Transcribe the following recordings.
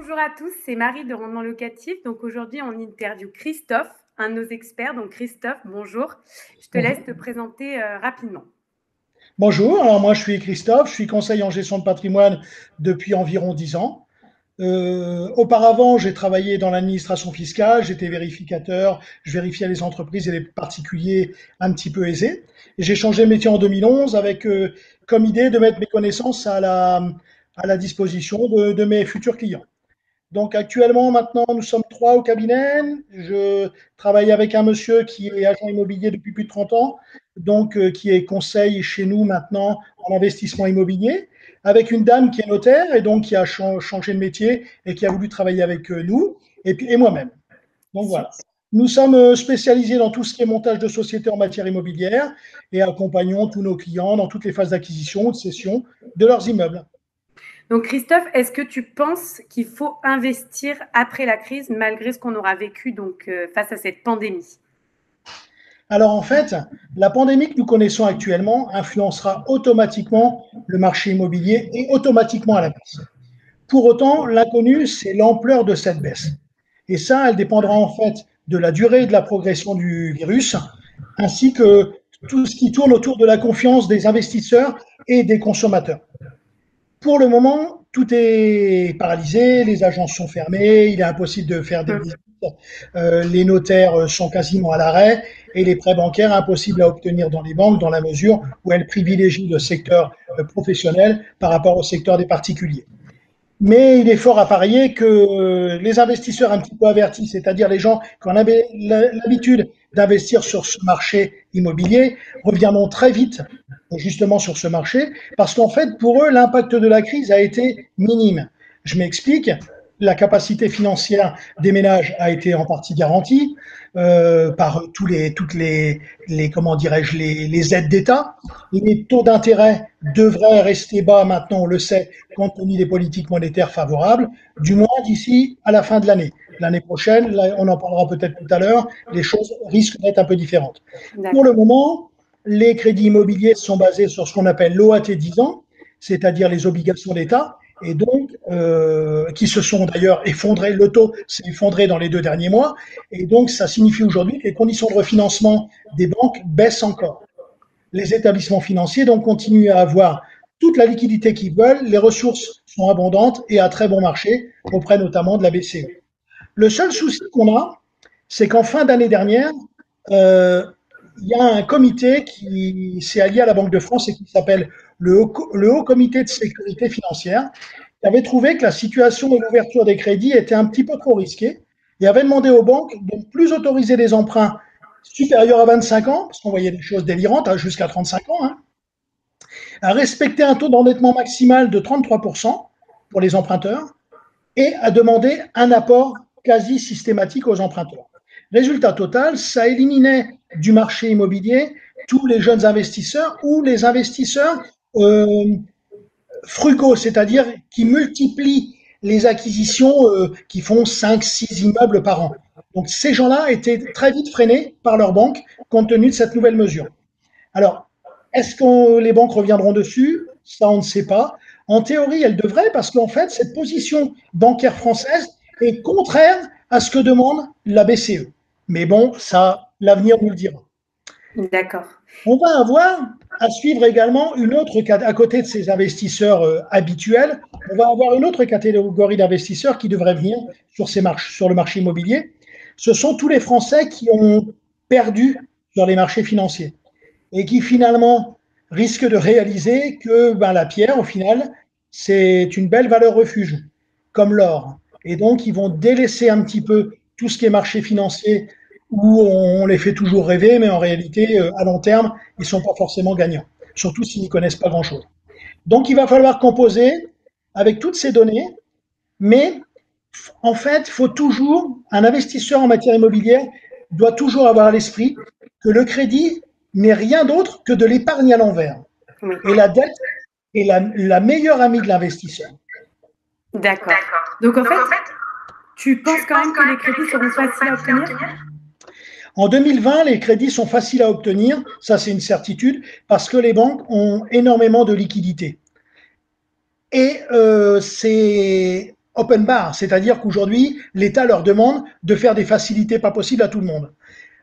Bonjour à tous, c'est Marie de Rendement Locatif. Donc aujourd'hui, on interviewe Christophe, un de nos experts. Donc Christophe, bonjour. Je te laisse te présenter rapidement. Bonjour, alors moi je suis Christophe, je suis conseiller en gestion de patrimoine depuis environ 10 ans. Auparavant, j'ai travaillé dans l'administration fiscale, j'étais vérificateur, je vérifiais les entreprises et les particuliers un petit peu aisés. Et j'ai changé de métier en 2011 avec comme idée de mettre mes connaissances à la disposition de mes futurs clients. Donc actuellement, maintenant, nous sommes 3 au cabinet. Je travaille avec un monsieur qui est agent immobilier depuis plus de 30 ans, donc qui est conseil chez nous maintenant en investissement immobilier, avec une dame qui est notaire et donc qui a changé de métier et qui a voulu travailler avec nous, et moi-même. Donc voilà. Nous sommes spécialisés dans tout ce qui est montage de sociétés en matière immobilière et accompagnons tous nos clients dans toutes les phases d'acquisition ou de cession de leurs immeubles. Donc Christophe, est-ce que tu penses qu'il faut investir après la crise malgré ce qu'on aura vécu face à cette pandémie? Alors en fait, la pandémie que nous connaissons actuellement influencera automatiquement le marché immobilier et automatiquement à la baisse. Pour autant, l'inconnu, c'est l'ampleur de cette baisse. Et ça, elle dépendra en fait de la durée et de la progression du virus, ainsi que tout ce qui tourne autour de la confiance des investisseurs et des consommateurs. Pour le moment, tout est paralysé, les agences sont fermées, il est impossible de faire des visites, les notaires sont quasiment à l'arrêt et les prêts bancaires impossibles à obtenir dans les banques dans la mesure où elles privilégient le secteur professionnel par rapport au secteur des particuliers. Mais il est fort à parier que les investisseurs un petit peu avertis, c'est-à-dire les gens qui ont l'habitude d'investir sur ce marché immobilier, reviendront très vite justement sur ce marché, parce qu'en fait, pour eux, l'impact de la crise a été minime. Je m'explique, la capacité financière des ménages a été en partie garantie par comment dirais-je, les aides d'État. Les taux d'intérêt devraient rester bas maintenant, on le sait, compte tenu des politiques monétaires favorables, du moins d'ici à la fin de l'année. L'année prochaine, là, on en parlera peut-être tout à l'heure, les choses risquent d'être un peu différentes. Pour le moment, les crédits immobiliers sont basés sur ce qu'on appelle l'OAT 10 ans, c'est-à-dire les obligations d'État, et donc qui se sont d'ailleurs effondrés, le taux s'est effondré dans les 2 derniers mois, et donc ça signifie aujourd'hui que les conditions de refinancement des banques baissent encore. Les établissements financiers donc continuent à avoir toute la liquidité qu'ils veulent, les ressources sont abondantes et à très bon marché, auprès notamment de la BCE. Le seul souci qu'on a, c'est qu'en fin d'année dernière, euh, il y a un comité qui s'est allié à la Banque de France et qui s'appelle le Haut Comité de sécurité financière, qui avait trouvé que la situation de l'ouverture des crédits était un petit peu trop risquée et avait demandé aux banques de ne plus autoriser des emprunts supérieurs à 25 ans, parce qu'on voyait des choses délirantes, jusqu'à 35 ans, à respecter un taux d'endettement maximal de 33% pour les emprunteurs et à demander un apport quasi systématique aux emprunteurs. Résultat total, ça éliminait du marché immobilier tous les jeunes investisseurs ou les investisseurs frugaux, c'est-à-dire qui multiplient les acquisitions qui font 5, 6 immeubles par an. Donc ces gens-là étaient très vite freinés par leurs banques compte tenu de cette nouvelle mesure. Alors, est-ce que les banques reviendront dessus? Ça, on ne sait pas. En théorie, elles devraient, parce qu'en fait, cette position bancaire française est contraire à ce que demande la BCE. Mais bon, ça, l'avenir nous le dira. D'accord. On va avoir à suivre également une autre, à côté de ces investisseurs habituels, on va avoir une autre catégorie d'investisseurs qui devrait venir sur le marché immobilier. Ce sont tous les Français qui ont perdu sur les marchés financiers et qui finalement risquent de réaliser que la pierre, au final, c'est une belle valeur refuge, comme l'or. Et donc, ils vont délaisser un petit peu tout ce qui est marché financier où on les fait toujours rêver, mais en réalité, à long terme, ils ne sont pas forcément gagnants, surtout s'ils n'y connaissent pas grand-chose. Donc, il va falloir composer avec toutes ces données, mais en fait, il faut toujours, un investisseur en matière immobilière doit toujours avoir à l'esprit que le crédit n'est rien d'autre que de l'épargne à l'envers. Oui. Et la dette est la meilleure amie de l'investisseur. D'accord. Donc en fait, tu penses quand même que les crédits seront faciles à obtenir? En 2020, les crédits sont faciles à obtenir, ça c'est une certitude, parce que les banques ont énormément de liquidités. Et c'est open bar, c'est-à-dire qu'aujourd'hui, l'État leur demande de faire des facilités pas possibles à tout le monde.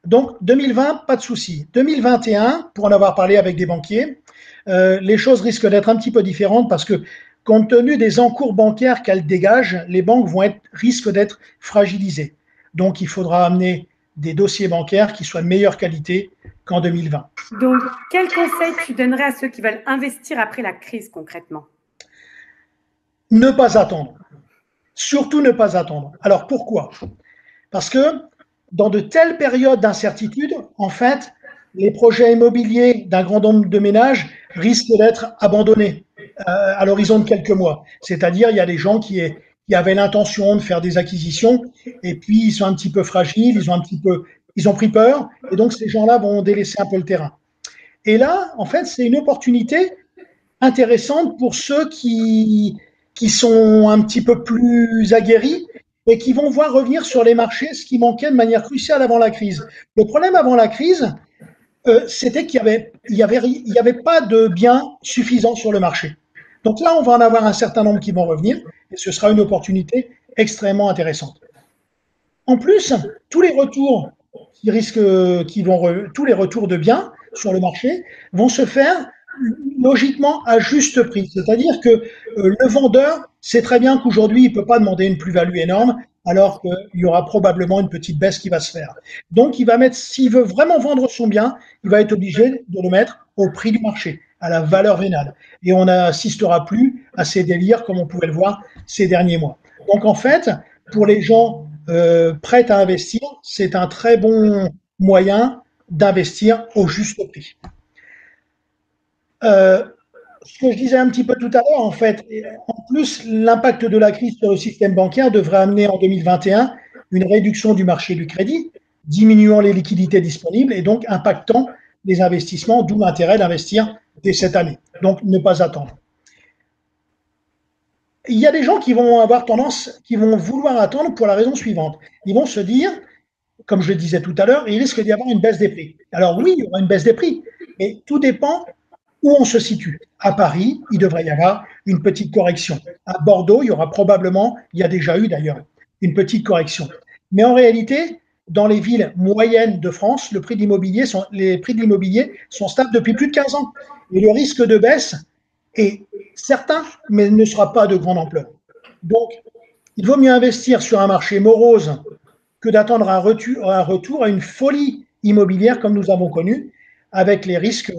Donc 2020, pas de souci. 2021, pour en avoir parlé avec des banquiers, les choses risquent d'être un petit peu différentes parce que compte tenu des encours bancaires qu'elles dégagent, les banques risquent d'être fragilisées. Donc il faudra amener des dossiers bancaires qui soient de meilleure qualité qu'en 2020. Donc, quel conseil tu donnerais à ceux qui veulent investir après la crise concrètement? Ne pas attendre. Surtout ne pas attendre. Alors pourquoi? Parce que dans de telles périodes d'incertitude, en fait, les projets immobiliers d'un grand nombre de ménages risquent d'être abandonnés à l'horizon de quelques mois. C'est-à-dire, il y a des gens qui avaient l'intention de faire des acquisitions et puis ils sont un petit peu fragiles, ils ont pris peur et donc ces gens-là vont délaisser un peu le terrain. Et là, en fait, c'est une opportunité intéressante pour ceux qui sont un petit peu plus aguerris et qui vont voir revenir sur les marchés ce qui manquait de manière cruciale avant la crise. Le problème avant la crise, c'était qu'il y avait pas de biens suffisants sur le marché. Donc là, on va en avoir un certain nombre qui vont revenir et ce sera une opportunité extrêmement intéressante. En plus, tous les retours tous les retours de biens sur le marché vont se faire logiquement à juste prix. C'est-à-dire que le vendeur sait très bien qu'aujourd'hui, il ne peut pas demander une plus-value énorme, alors qu'il y aura probablement une petite baisse qui va se faire. Donc, s'il veut vraiment vendre son bien, il va être obligé de le mettre au prix du marché, à la valeur vénale. Et on n'assistera plus à ces délires comme on pouvait le voir ces derniers mois. Donc, en fait, pour les gens prêts à investir, c'est un très bon moyen d'investir au juste prix. Ce que je disais un petit peu tout à l'heure, en fait, en plus, l'impact de la crise sur le système bancaire devrait amener en 2021 une réduction du marché du crédit, diminuant les liquidités disponibles et donc impactant les investissements, d'où l'intérêt d'investir dès cette année. Donc, ne pas attendre. Il y a des gens qui vont avoir tendance, qui vont vouloir attendre pour la raison suivante. Ils vont se dire, comme je le disais tout à l'heure, il risque d'y avoir une baisse des prix. Alors oui, il y aura une baisse des prix, mais tout dépend où on se situe. À Paris, il devrait y avoir une petite correction. À Bordeaux, il y aura probablement, il y a déjà eu d'ailleurs, une petite correction. Mais en réalité, dans les villes moyennes de France, les prix de l'immobilier sont stables depuis plus de 15 ans. Et le risque de baisse est certain, mais ne sera pas de grande ampleur. Donc, il vaut mieux investir sur un marché morose que d'attendre un retour à une folie immobilière comme nous avons connu, avec les risques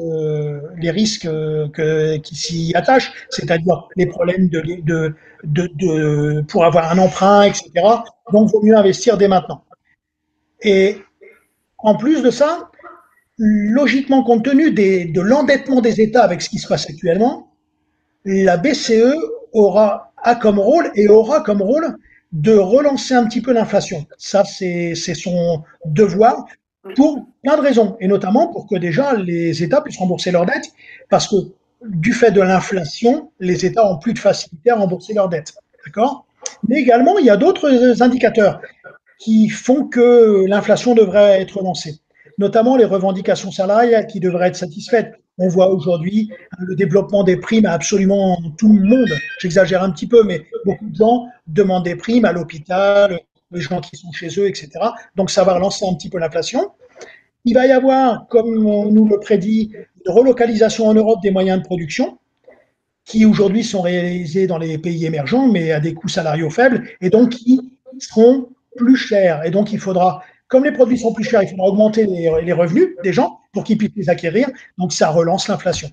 qui s'y attachent, c'est-à-dire les problèmes pour avoir un emprunt, etc. Donc, il vaut mieux investir dès maintenant. Et en plus de ça, logiquement, compte tenu de l'endettement des États avec ce qui se passe actuellement, la BCE aura comme rôle de relancer un petit peu l'inflation. Ça, c'est son devoir pour plein de raisons, et notamment pour que déjà les États puissent rembourser leurs dettes, parce que du fait de l'inflation, les États ont plus de facilité à rembourser leurs dettes. D'accord? Mais également, il y a d'autres indicateurs qui font que l'inflation devrait être relancée, notamment les revendications salariales qui devraient être satisfaites. On voit aujourd'hui le développement des primes à absolument tout le monde. J'exagère un petit peu, mais beaucoup de gens demandent des primes à l'hôpital, les gens qui sont chez eux, etc. Donc ça va relancer un petit peu l'inflation. Il va y avoir, comme on nous le prédit, une relocalisation en Europe des moyens de production qui aujourd'hui sont réalisés dans les pays émergents, mais à des coûts salariaux faibles, et donc qui seront plus chers. Et donc il faudra, comme les produits sont plus chers, il faudra augmenter les revenus des gens pour qu'ils puissent les acquérir. Donc ça relance l'inflation.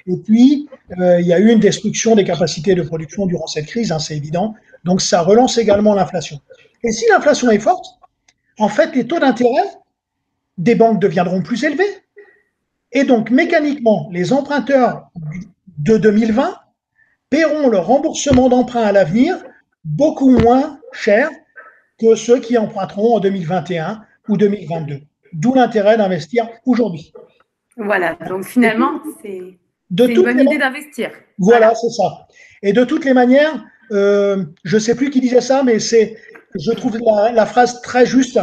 Et puis, il y a eu une destruction des capacités de production durant cette crise, hein, c'est évident. Donc ça relance également l'inflation. Et si l'inflation est forte, en fait, les taux d'intérêt des banques deviendront plus élevés. Et donc, mécaniquement, les emprunteurs de 2020 paieront leur remboursement d'emprunt à l'avenir beaucoup moins cher que ceux qui emprunteront en 2021 ou 2022. D'où l'intérêt d'investir aujourd'hui. Voilà, donc finalement, c'est une bonne idée d'investir. Voilà, c'est ça. Et de toutes les manières, je ne sais plus qui disait ça, mais je trouve la phrase très juste.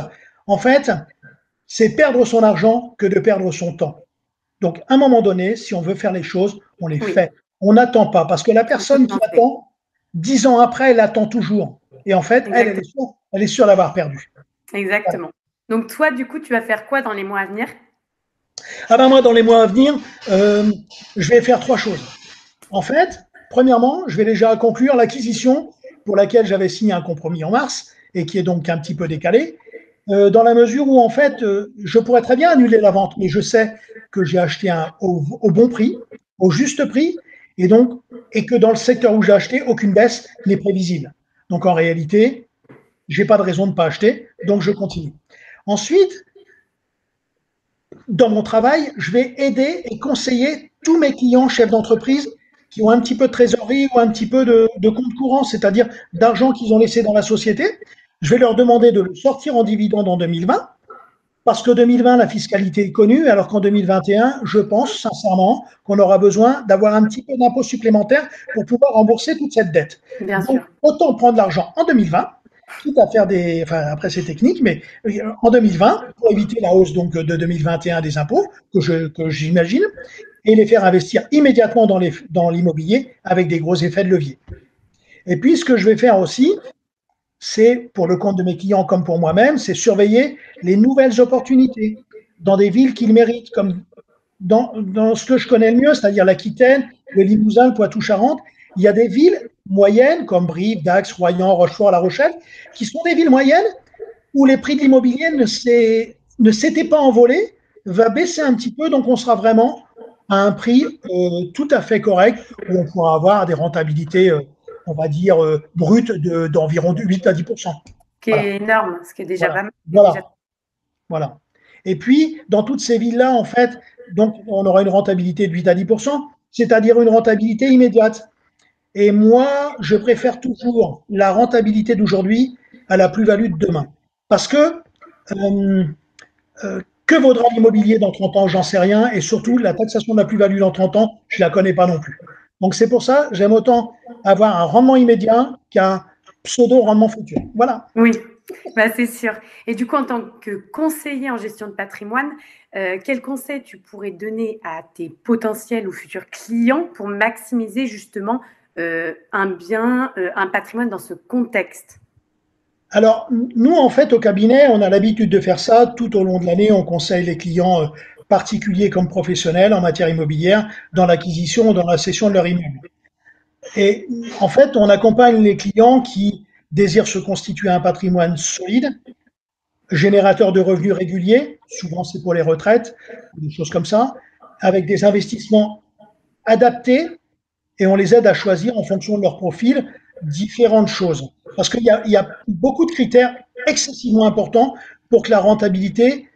En fait, c'est perdre son argent que de perdre son temps. Donc, à un moment donné, si on veut faire les choses, on les fait. On n'attend pas, parce que la personne qui attend, 10 ans après, elle attend toujours. Et en fait, elle est sûre d'avoir perdu. Exactement. Donc toi, du coup, tu vas faire quoi dans les mois à venir? Ah ben moi, dans les mois à venir, je vais faire 3 choses. En fait, premièrement, je vais déjà conclure l'acquisition pour laquelle j'avais signé un compromis en mars et qui est donc un petit peu décalé, dans la mesure où en fait, je pourrais très bien annuler la vente, mais je sais que j'ai acheté au bon prix, au juste prix, et donc et que dans le secteur où j'ai acheté, aucune baisse n'est prévisible. Donc en réalité, j'ai pas de raison de ne pas acheter, donc je continue. Ensuite, dans mon travail, je vais aider et conseiller tous mes clients chefs d'entreprise qui ont un petit peu de trésorerie ou un petit peu de compte courant, c'est-à-dire d'argent qu'ils ont laissé dans la société. Je vais leur demander de le sortir en dividende en 2020, parce que 2020, la fiscalité est connue, alors qu'en 2021, je pense sincèrement qu'on aura besoin d'avoir un petit peu d'impôt supplémentaire pour pouvoir rembourser toute cette dette. Bien Donc, sûr. autant prendre l'argent en 2020, quitte à faire des, enfin après c'est technique, mais en 2020 pour éviter la hausse donc de 2021 des impôts que j'imagine et les faire investir immédiatement dans l'immobilier avec des gros effets de levier. Et puis ce que je vais faire aussi, c'est pour le compte de mes clients comme pour moi-même, c'est surveiller les nouvelles opportunités dans des villes qu'ils méritent, comme dans ce que je connais le mieux, c'est-à-dire l'Aquitaine, le Limousin, le Poitou-Charentes. Il y a des villes moyennes comme Brive, Dax, Royan, Rochefort, La Rochelle, qui sont des villes moyennes où les prix de l'immobilier ne s'étaient pas envolés, va baisser un petit peu, donc on sera vraiment à un prix tout à fait correct, où on pourra avoir des rentabilités, on va dire, brutes d'environ 8 à 10%. Qui Voilà, est énorme, ce qui est déjà voilà, pas mal. voilà, voilà. Et puis, dans toutes ces villes-là, en fait, donc, on aura une rentabilité de 8 à 10%, c'est-à-dire une rentabilité immédiate. Et moi, je préfère toujours la rentabilité d'aujourd'hui à la plus-value de demain. Parce que vaudra l'immobilier dans 30 ans? J'en sais rien. Et surtout, la taxation de la plus-value dans 30 ans, je ne la connais pas non plus. Donc, c'est pour ça, j'aime autant avoir un rendement immédiat qu'un pseudo-rendement futur. Voilà. Oui, bah, c'est sûr. Et du coup, en tant que conseiller en gestion de patrimoine, quels conseils tu pourrais donner à tes potentiels ou futurs clients pour maximiser justement un bien, un patrimoine dans ce contexte? Alors, nous, en fait, au cabinet, on a l'habitude de faire ça tout au long de l'année. On conseille les clients particuliers comme professionnels en matière immobilière dans l'acquisition ou dans la cession de leur immeuble. Et en fait, on accompagne les clients qui désirent se constituer un patrimoine solide, générateur de revenus réguliers, souvent c'est pour les retraites, des choses comme ça, avec des investissements adaptés et on les aide à choisir en fonction de leur profil différentes choses. Parce qu'il y a beaucoup de critères excessivement importants pour que la rentabilité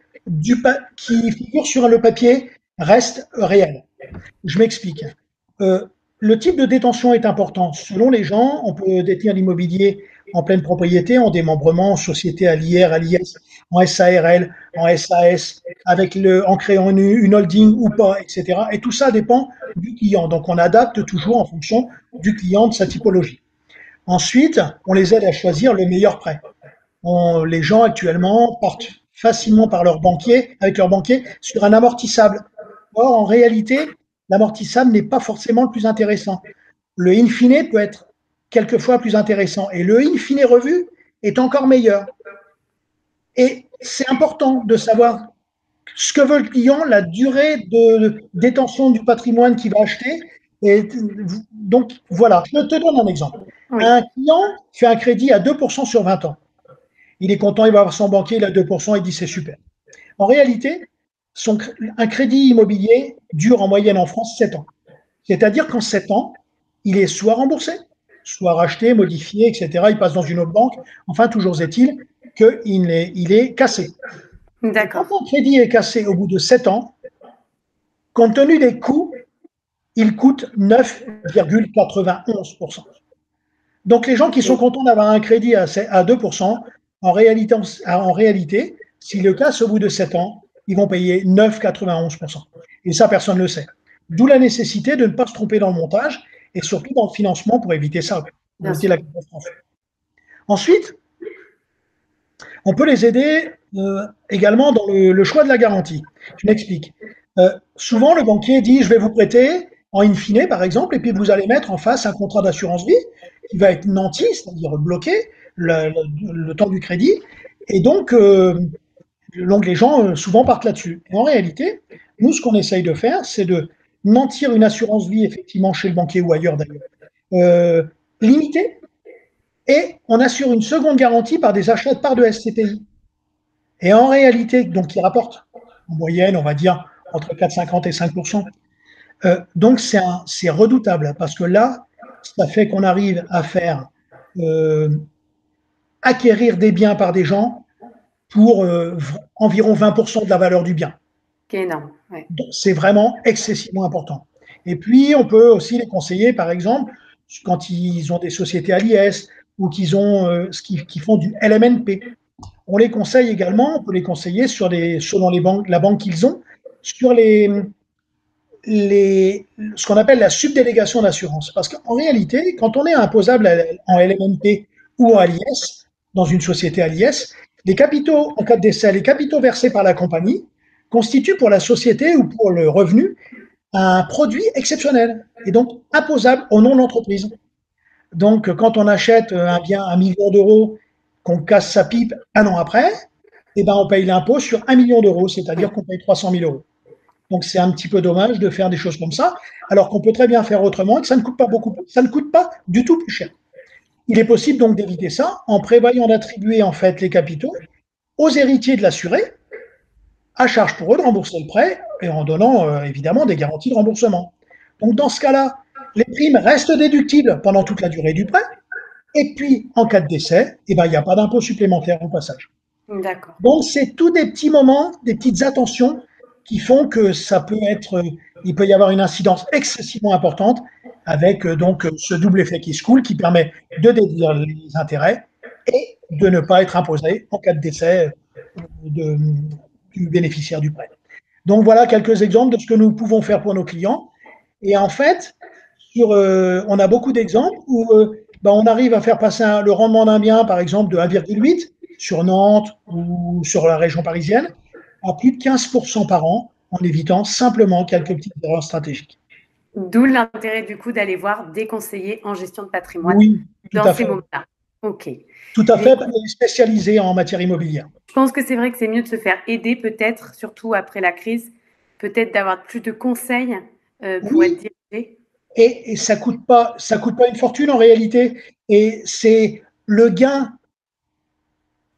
qui figure sur le papier reste réelle. Je m'explique. Euh, le type de détention est important. Selon les gens, on peut détenir l'immobilier en pleine propriété, en démembrement, en société à l'IR, à l'IS, en SARL, en SAS, en créant une holding ou pas, etc. Et tout ça dépend du client. Donc on adapte toujours en fonction du client, de sa typologie. Ensuite, on les aide à choisir le meilleur prêt. Les gens actuellement partent facilement avec leur banquier, sur un amortissable. Or, en réalité, l'amortissable n'est pas forcément le plus intéressant. Le in fine peut être quelquefois plus intéressant et le in fine revu est encore meilleur. Et c'est important de savoir ce que veut le client, la durée de détention du patrimoine qu'il va acheter. Et donc, voilà, je te donne un exemple. Oui, Un client fait un crédit à 2% sur 20 ans. Il est content, il va voir son banquier, il a 2%, il dit c'est super. En réalité, un crédit immobilier dure en moyenne en France 7 ans. C'est-à-dire qu'en 7 ans, il est soit remboursé, soit racheté, modifié, etc. Il passe dans une autre banque. Enfin, toujours est-il qu'il est cassé. Et quand d'accord. un crédit est cassé au bout de 7 ans, compte tenu des coûts, il coûte 9,91%. Donc les gens qui sont Ok. contents d'avoir un crédit à 2%, en réalité, s'ils le cassent au bout de 7 ans, ils vont payer 9,91%. Et ça, personne ne le sait. D'où la nécessité de ne pas se tromper dans le montage et surtout dans le financement pour éviter ça, pour Bien éviter sûr. la catastrophe. Ensuite, on peut les aider également dans le choix de la garantie. Je m'explique. Souvent, le banquier dit, je vais vous prêter en in fine, par exemple, et puis vous allez mettre en face un contrat d'assurance vie qui va être nanti, c'est-à-dire bloqué, le temps du crédit. Et donc les gens souvent partent là-dessus. Et en réalité, nous, ce qu'on essaye de faire, c'est de nantir une assurance vie, effectivement, chez le banquier ou ailleurs d'ailleurs, limitée, et on assure une seconde garantie par des achats de parts de SCPI. Et en réalité, donc, qui rapportent en moyenne, on va dire, entre 4,50 et 5%. Donc, c'est redoutable, parce que là, ça fait qu'on arrive à faire acquérir des biens par des gens pour environ 20% de la valeur du bien. C'est énorme. Ouais. C'est vraiment excessivement important. Et puis, on peut aussi les conseiller, par exemple, quand ils ont des sociétés à l'IS ou qu'ils font du LMNP. On les conseille également, on peut les conseiller selon la banque qu'ils ont, sur ce qu'on appelle la subdélégation d'assurance. Parce qu'en réalité, quand on est imposable en LMNP ou à l'IS, dans une société à l'IS, les capitaux, en cas de décès, les capitaux versés par la compagnie constituent pour la société ou pour le revenu un produit exceptionnel et donc imposable au nom de l'entreprise. Donc, quand on achète un bien à 1 million d'euros, qu'on casse sa pipe un an après, eh ben, on paye l'impôt sur 1 million d'euros, c'est-à-dire qu'on paye 300 000 euros. Donc, c'est un petit peu dommage de faire des choses comme ça, alors qu'on peut très bien faire autrement et que ça ne coûte pas beaucoup, ça ne coûte pas du tout plus cher. Il est possible donc d'éviter ça en prévoyant d'attribuer en fait les capitaux aux héritiers de l'assuré, à charge pour eux de rembourser le prêt et en donnant évidemment des garanties de remboursement. Donc, dans ce cas-là, les primes restent déductibles pendant toute la durée du prêt. Et puis, en cas de décès, eh ben, il n'y a pas d'impôt supplémentaire au passage. D'accord. Donc, c'est tous des petits moments, des petites attentions qui font que il peut y avoir une incidence excessivement importante avec donc ce double effet qui se coule qui permet de déduire les intérêts et de ne pas être imposé en cas de décès du bénéficiaire du prêt. Donc, voilà quelques exemples de ce que nous pouvons faire pour nos clients. Et en fait, on a beaucoup d'exemples où on arrive à faire passer le rendement d'un bien, par exemple, de 1,8 sur Nantes ou sur la région parisienne, à plus de 15% par an, en évitant simplement quelques petites erreurs stratégiques. D'où l'intérêt, du coup, d'aller voir des conseillers en gestion de patrimoine dans ces moments-là. Ok. Tout à fait, spécialisé en matière immobilière. Je pense que c'est vrai que c'est mieux de se faire aider, peut-être, surtout après la crise, peut-être d'avoir plus de conseils pour être dirigé. Et ça coûte pas une fortune en réalité. Et c'est le gain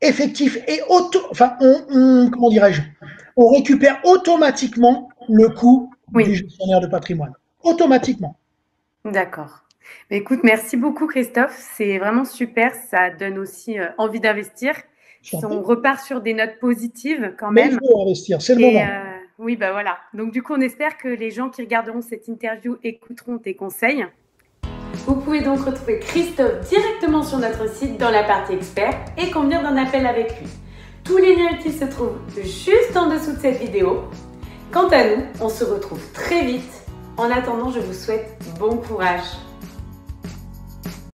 effectif et comment dirais-je, on récupère automatiquement le coût du gestionnaire de patrimoine. Automatiquement. D'accord. Écoute, merci beaucoup Christophe, c'est vraiment super, ça donne aussi envie d'investir. On repart sur des notes positives quand même. Mais il faut investir, c'est le moment. Oui, bah voilà. Donc du coup, on espère que les gens qui regarderont cette interview écouteront tes conseils. Vous pouvez donc retrouver Christophe directement sur notre site dans la partie expert et convenir d'un appel avec lui. Tous les liens utiles se trouvent juste en dessous de cette vidéo. Quant à nous, on se retrouve très vite. En attendant, je vous souhaite bon courage.